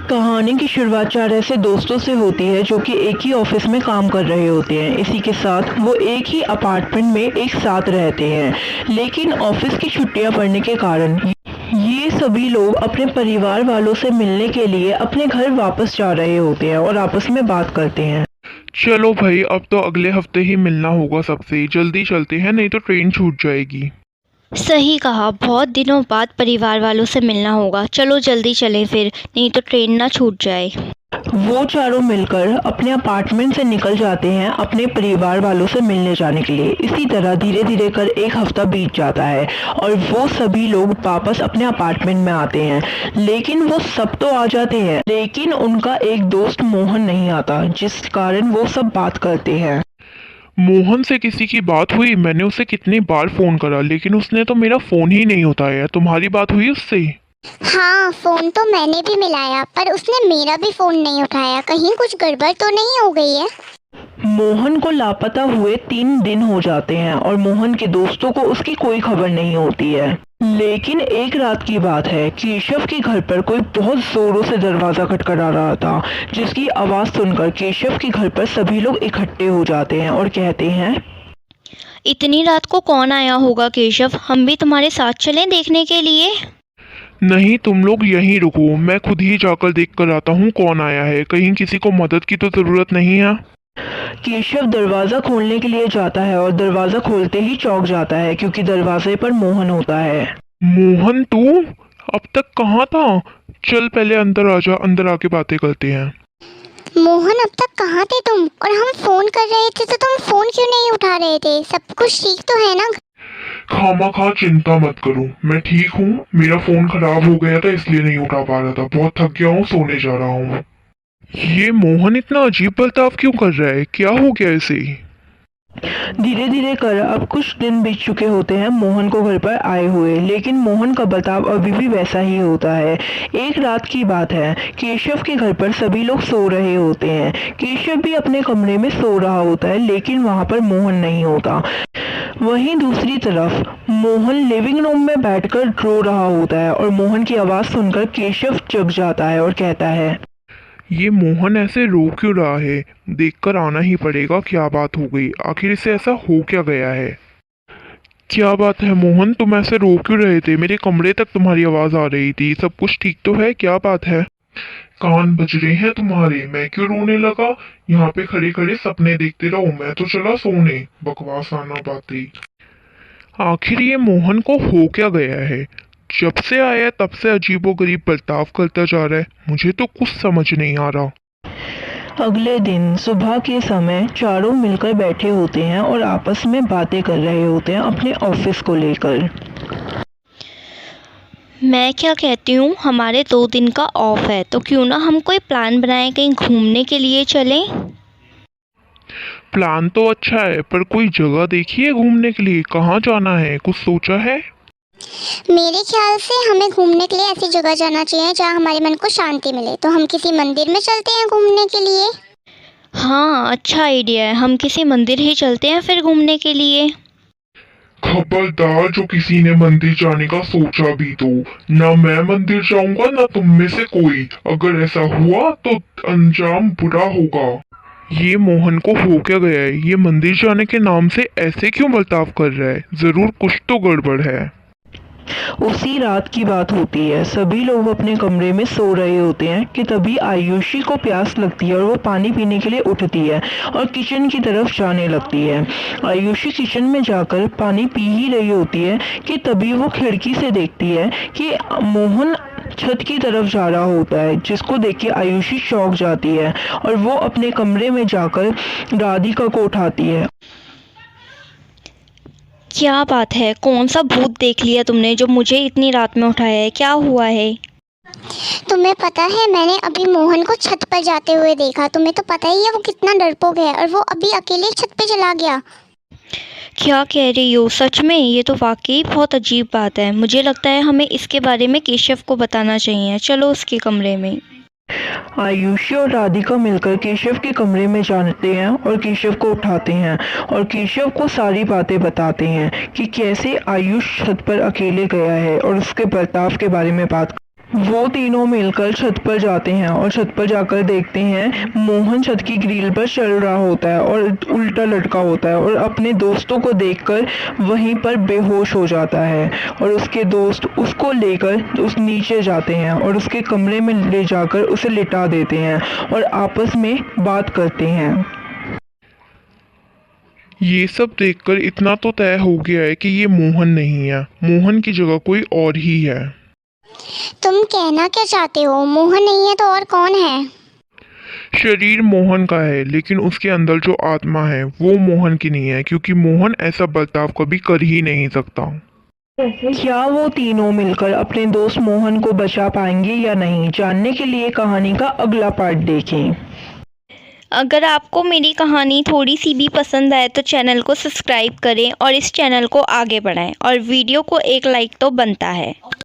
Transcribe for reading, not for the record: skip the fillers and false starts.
कहानी की शुरुआत चार ऐसे दोस्तों से होती है जो कि एक ही ऑफिस में काम कर रहे होते हैं। इसी के साथ वो एक ही अपार्टमेंट में एक साथ रहते हैं, लेकिन ऑफिस की छुट्टियां पड़ने के कारण ये सभी लोग अपने परिवार वालों से मिलने के लिए अपने घर वापस जा रहे होते हैं और आपस में बात करते हैं। चलो भाई, अब तो अगले हफ्ते ही मिलना होगा सबसे। जल्दी चलते हैं, नहीं तो ट्रेन छूट जाएगी। सही कहा, बहुत दिनों बाद परिवार वालों से मिलना होगा। चलो जल्दी चलें फिर, नहीं तो ट्रेन ना छूट जाए। वो चारों मिलकर अपने अपार्टमेंट से निकल जाते हैं अपने परिवार वालों से मिलने जाने के लिए। इसी तरह धीरे धीरे कर एक हफ्ता बीत जाता है और वो सभी लोग वापस अपने अपार्टमेंट में आते हैं। लेकिन वो सब तो आ जाते हैं, लेकिन उनका एक दोस्त मोहन नहीं आता, जिस कारण वो सब बात करते हैं। मोहन से किसी की बात हुई? मैंने उसे कितनी बार फोन करा, लेकिन उसने तो मेरा फोन ही नहीं उठाया। तुम्हारी बात हुई उससे? हाँ, फोन तो मैंने भी मिलाया, पर उसने मेरा भी फोन नहीं उठाया। कहीं कुछ गड़बड़ तो नहीं हो गई है? मोहन को लापता हुए 3 दिन हो जाते हैं और मोहन के दोस्तों को उसकी कोई खबर नहीं होती है। लेकिन एक रात की बात है, केशव के घर पर कोई बहुत जोरों से दरवाजा खटखटा रहा था, जिसकी आवाज सुनकर केशव के घर पर सभी लोग इकट्ठे हो जाते हैं और कहते हैं, इतनी रात को कौन आया होगा केशव? हम भी तुम्हारे साथ चलें देखने के लिए? नहीं, तुम लोग यहीं रुको, मैं खुद ही जाकर देख कर आता हूँ कौन आया है। कहीं किसी को मदद की तो जरूरत नहीं है। केशव दरवाजा खोलने के लिए जाता है और दरवाजा खोलते ही चौंक जाता है, क्योंकि दरवाजे पर मोहन होता है। मोहन, तू अब तक कहाँ था? चल पहले अंदर आ जा, अंदर आके बातें करते हैं। मोहन, अब तक कहाँ थे तुम? और हम फोन कर रहे थे तो तुम फोन क्यों नहीं उठा रहे थे? सब कुछ ठीक तो है ना? खामा चिंता मत करो, मैं ठीक हूँ। मेरा फोन खराब हो गया था, इसलिए नहीं उठा पा रहा था। बहुत थक गया हूँ, सोने जा रहा हूँ। ये मोहन इतना अजीब बर्ताव क्यों कर रहा है? क्या हो गया इसे? धीरे धीरे कर अब कुछ दिन बीत चुके होते हैं मोहन को घर पर आए हुए, लेकिन मोहन का बर्ताव अभी भी वैसा ही होता है। एक रात की बात है, केशव के घर पर सभी लोग सो रहे होते हैं। केशव भी अपने कमरे में सो रहा होता है, लेकिन वहां पर मोहन नहीं होता। वहीं दूसरी तरफ मोहन लिविंग रूम में बैठकर रो रहा होता है और मोहन की आवाज सुनकर केशव जग जाता है और कहता है, ये मोहन ऐसे रो क्यों रहा है? देखकर आना ही पड़ेगा, क्या बात हो गई? आखिर इसे ऐसा हो क्या गया है? क्या बात है मोहन, तुम ऐसे रो क्यों रहे थे? मेरे कमरे तक तुम्हारी आवाज आ रही थी। सब कुछ ठीक तो है? क्या बात है? कान बज रहे हैं तुम्हारे? मैं क्यों रोने लगा? यहाँ पे खड़े खड़े सपने देखते रहो, मैं तो चला सोने। बकवास आना बातें। आखिर ये मोहन को हो क्या गया है? जब से आया तब से अजीबोगरीब बर्ताव करता जा रहा है। मुझे तो कुछ समझ नहीं आ रहा। अगले दिन सुबह के समय चारों मिलकर बैठे होते हैं और आपस में बातें कर रहे होते हैं अपने ऑफिस को लेकर। मैं क्या कहती हूँ, हमारे 2 दिन का ऑफ है, तो क्यों ना हम कोई प्लान बनाएं, कहीं घूमने के लिए चलें? प्लान तो अच्छा है, पर कोई जगह देखी है घूमने के लिए? कहाँ जाना है, कुछ सोचा है? मेरे ख्याल से हमें घूमने के लिए ऐसी जगह जाना चाहिए जहाँ हमारे मन को शांति मिले। तो हम किसी मंदिर में चलते हैं घूमने के लिए। हाँ, अच्छा आइडिया है। हम किसी मंदिर ही चलते हैं फिर घूमने के लिए। खबरदार, जो किसी ने मंदिर जाने का सोचा भी तो, ना मैं मंदिर जाऊंगा ना तुम में से कोई। अगर ऐसा हुआ तो अंजाम बुरा होगा। ये मोहन को हो क्या गया है? ये मंदिर जाने के नाम से ऐसे क्यों बर्ताव कर रहा है? जरूर कुछ तो गड़बड़ है। उसी रात की बात होती है, सभी लोग अपने कमरे में सो रहे होते हैं कि तभी आयुषी को प्यास लगती है और वो पानी पीने के लिए उठती है और किचन की तरफ जाने लगती है। आयुषी किचन में जाकर पानी पी ही रही होती है कि तभी वो खिड़की से देखती है कि मोहन छत की तरफ जा रहा होता है, जिसको देख के आयुषी चौंक जाती है और वो अपने कमरे में जाकर राधिका को उठाती है। क्या बात है? कौन सा भूत देख लिया तुमने जो मुझे इतनी रात में उठाया है? क्या हुआ है? तुम्हें पता है, मैंने अभी मोहन को छत पर जाते हुए देखा। तुम्हें तो पता ही है वो कितना डरपोक है, और वो अभी अकेले छत पे चला गया। क्या कह रही हो? सच में? ये तो वाकई बहुत अजीब बात है। मुझे लगता है हमें इसके बारे में केशव को बताना चाहिए। चलो उसके कमरे में। आयुषी और राधिका मिलकर केशव के कमरे में जाते हैं और केशव को उठाते हैं और केशव को सारी बातें बताते हैं कि कैसे आयुष छत पर अकेले गया है और उसके बर्ताव के बारे में बात। वो तीनों मिलकर छत पर जाते हैं और छत पर जाकर देखते हैं मोहन छत की ग्रिल पर चल रहा होता है और उल्टा लटका होता है और अपने दोस्तों को देखकर वहीं पर बेहोश हो जाता है। और उसके दोस्त उसको लेकर उस नीचे जाते हैं और उसके कमरे में ले जाकर उसे लिटा देते हैं और आपस में बात करते हैं। ये सब देखकर इतना तो तय हो गया है कि ये मोहन नहीं है, मोहन की जगह कोई और ही है। तुम कहना क्या चाहते हो? मोहन नहीं है तो और कौन है? शरीर मोहन का है लेकिन उसके अंदर जो आत्मा है वो मोहन की नहीं है, क्योंकि मोहन ऐसा बर्ताव कभी कर ही नहीं सकता। क्या वो तीनों मिलकर अपने दोस्त मोहन को बचा पाएंगे या नहीं, जानने के लिए कहानी का अगला पार्ट देखें। अगर आपको मेरी कहानी थोड़ी सी भी पसंद आए तो चैनल को सब्सक्राइब करें और इस चैनल को आगे बढ़ाएं और वीडियो को एक लाइक तो बनता है।